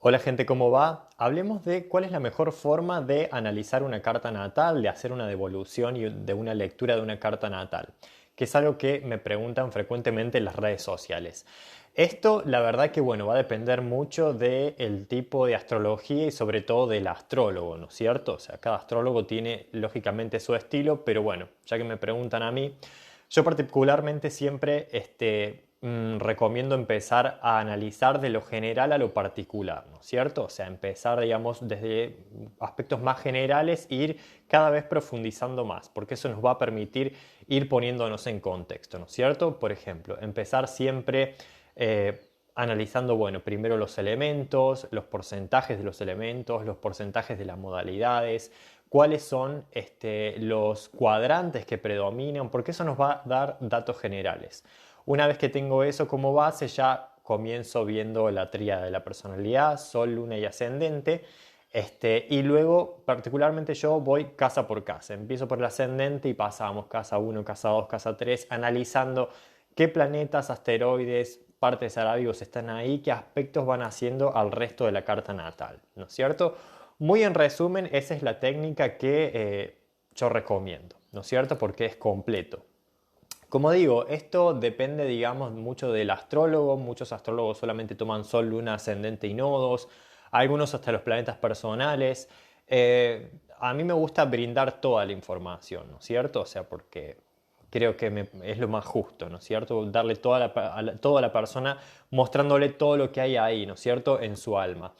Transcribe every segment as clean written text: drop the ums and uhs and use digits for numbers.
Hola gente, ¿cómo va? Hablemos de cuál es la mejor forma de analizar una carta natal, de hacer una devolución y de una lectura de una carta natal, que es algo que me preguntan frecuentemente en las redes sociales. Esto, la verdad que bueno, va a depender mucho del tipo de astrología y sobre todo del astrólogo, ¿no es cierto? O sea, cada astrólogo tiene lógicamente su estilo, pero bueno, ya que me preguntan a mí, yo particularmente siempre recomiendo empezar a analizar de lo general a lo particular, ¿no es cierto? O sea, empezar, digamos, desde aspectos más generales e ir cada vez profundizando más, porque eso nos va a permitir ir poniéndonos en contexto, ¿no es cierto? Por ejemplo, empezar siempre analizando, bueno, primero los elementos, los porcentajes de los elementos, los porcentajes de las modalidades, cuáles son los cuadrantes que predominan, porque eso nos va a dar datos generales. Una vez que tengo eso como base, ya comienzo viendo la tríada de la personalidad, Sol, Luna y Ascendente. Y luego, particularmente yo voy casa por casa. Empiezo por el ascendente y pasamos casa 1, casa 2, casa 3, analizando qué planetas, asteroides, partes arábigos están ahí, qué aspectos van haciendo al resto de la carta natal, ¿no es cierto? Muy en resumen, esa es la técnica que yo recomiendo, ¿no es cierto? Porque es completo. Como digo, esto depende, digamos, mucho del astrólogo. Muchos astrólogos solamente toman Sol, Luna, Ascendente y nodos. Algunos hasta los planetas personales. A mí me gusta brindar toda la información, ¿no es cierto? O sea, porque creo que es lo más justo, ¿no es cierto? Darle toda la persona, mostrándole todo lo que hay ahí, ¿no es cierto? En su alma.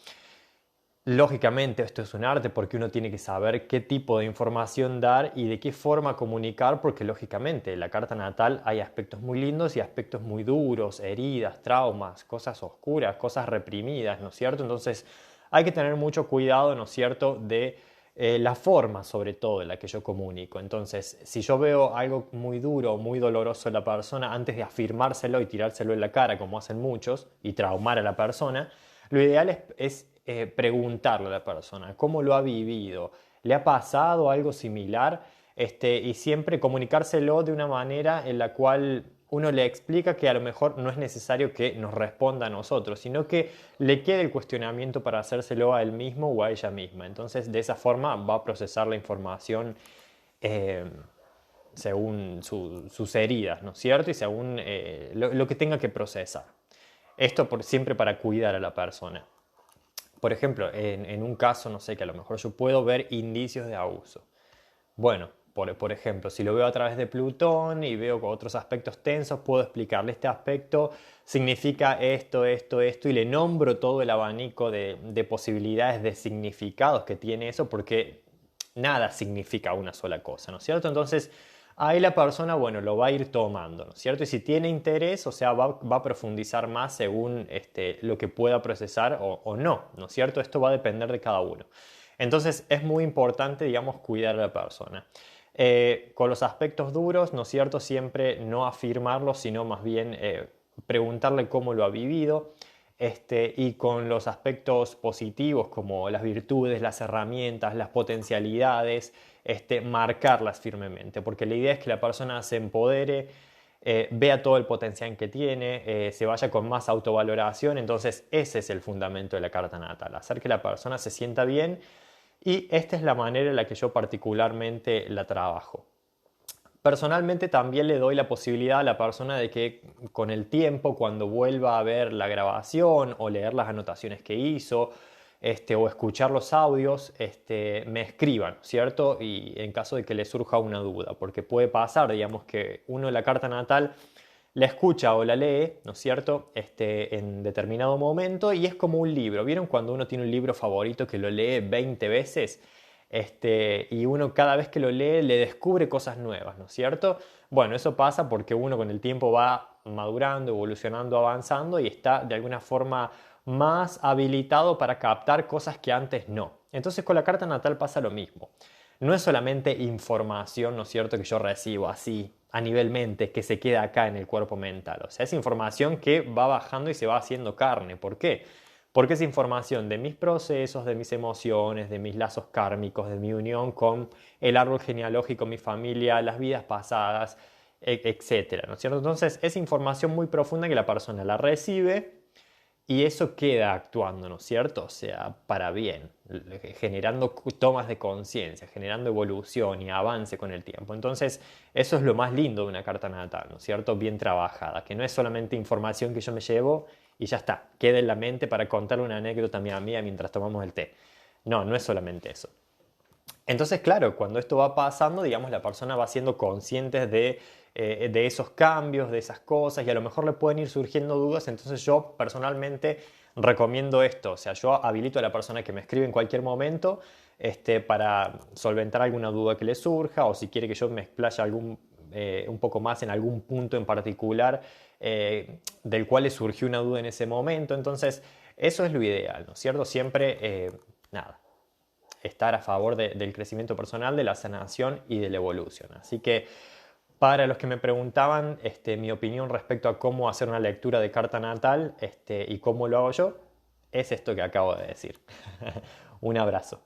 Lógicamente esto es un arte porque uno tiene que saber qué tipo de información dar y de qué forma comunicar porque lógicamente en la carta natal hay aspectos muy lindos y aspectos muy duros, heridas, traumas, cosas oscuras, cosas reprimidas, ¿no es cierto? Entonces hay que tener mucho cuidado, ¿no es cierto?, de la forma sobre todo en la que yo comunico. Entonces, si yo veo algo muy duro, muy doloroso en la persona, antes de afirmárselo y tirárselo en la cara como hacen muchos y traumar a la persona, lo ideal es preguntarle a la persona cómo lo ha vivido, le ha pasado algo similar, y siempre comunicárselo de una manera en la cual uno le explica que a lo mejor no es necesario que nos responda a nosotros, sino que le quede el cuestionamiento para hacérselo a él mismo o a ella misma. Entonces, de esa forma va a procesar la información eh, según sus heridas, ¿no es cierto? Y según lo que tenga que procesar. Esto siempre para cuidar a la persona. Por ejemplo, en un caso, no sé, que a lo mejor yo puedo ver indicios de abuso. Bueno, por ejemplo, si lo veo a través de Plutón y veo otros aspectos tensos, puedo explicarle este aspecto, significa esto, esto, esto, y le nombro todo el abanico de posibilidades, de significados que tiene eso, porque nada significa una sola cosa, ¿no es cierto? Entonces, ahí la persona, bueno, lo va a ir tomando, ¿no es cierto? Y si tiene interés, o sea, va a profundizar más según lo que pueda procesar o no, ¿no es cierto? Esto va a depender de cada uno. Entonces, es muy importante, digamos, cuidar a la persona. Con los aspectos duros, ¿no es cierto? Siempre no afirmarlos, sino más bien preguntarle cómo lo ha vivido. Y con los aspectos positivos como las virtudes, las herramientas, las potencialidades, marcarlas firmemente, porque la idea es que la persona se empodere, vea todo el potencial que tiene, se vaya con más autovaloración. Entonces ese es el fundamento de la carta natal, hacer que la persona se sienta bien, y esta es la manera en la que yo particularmente la trabajo. Personalmente también le doy la posibilidad a la persona de que con el tiempo, cuando vuelva a ver la grabación o leer las anotaciones que hizo, o escuchar los audios, me escriban, ¿cierto? Y en caso de que le surja una duda, porque puede pasar, digamos, que uno la carta natal la escucha o la lee, ¿no es cierto?, en determinado momento, y es como un libro. ¿Vieron cuando uno tiene un libro favorito que lo lee 20 veces? Y uno cada vez que lo lee le descubre cosas nuevas, ¿no es cierto? Bueno, eso pasa porque uno con el tiempo va madurando, evolucionando, avanzando y está de alguna forma más habilitado para captar cosas que antes no. Entonces con la carta natal pasa lo mismo. No es solamente información, ¿no es cierto?, que yo recibo así a nivel mente, que se queda acá en el cuerpo mental. O sea, es información que va bajando y se va haciendo carne. ¿Por qué? Porque es información de mis procesos, de mis emociones, de mis lazos kármicos, de mi unión con el árbol genealógico, mi familia, las vidas pasadas, etcétera, ¿no es cierto? Entonces es información muy profunda que la persona la recibe y eso queda actuando, ¿no es cierto? O sea, para bien, generando tomas de conciencia, generando evolución y avance con el tiempo. Entonces, eso es lo más lindo de una carta natal, ¿no es cierto? Bien trabajada, que no es solamente información que yo me llevo y ya está, queda en la mente para contarle una anécdota a mi amiga mientras tomamos el té. No, no es solamente eso. Entonces, claro, cuando esto va pasando, digamos, la persona va siendo consciente de esos cambios, de esas cosas, y a lo mejor le pueden ir surgiendo dudas. Entonces yo personalmente recomiendo esto. O sea, yo habilito a la persona que me escribe en cualquier momento para solventar alguna duda que le surja, o si quiere que yo me explaye un poco más en algún punto en particular del cual le surgió una duda en ese momento. Entonces, eso es lo ideal, ¿no es cierto? Siempre, nada, estar a favor del crecimiento personal, de la sanación y de la evolución. Así que para los que me preguntaban mi opinión respecto a cómo hacer una lectura de carta natal y cómo lo hago yo, es esto que acabo de decir. Un abrazo.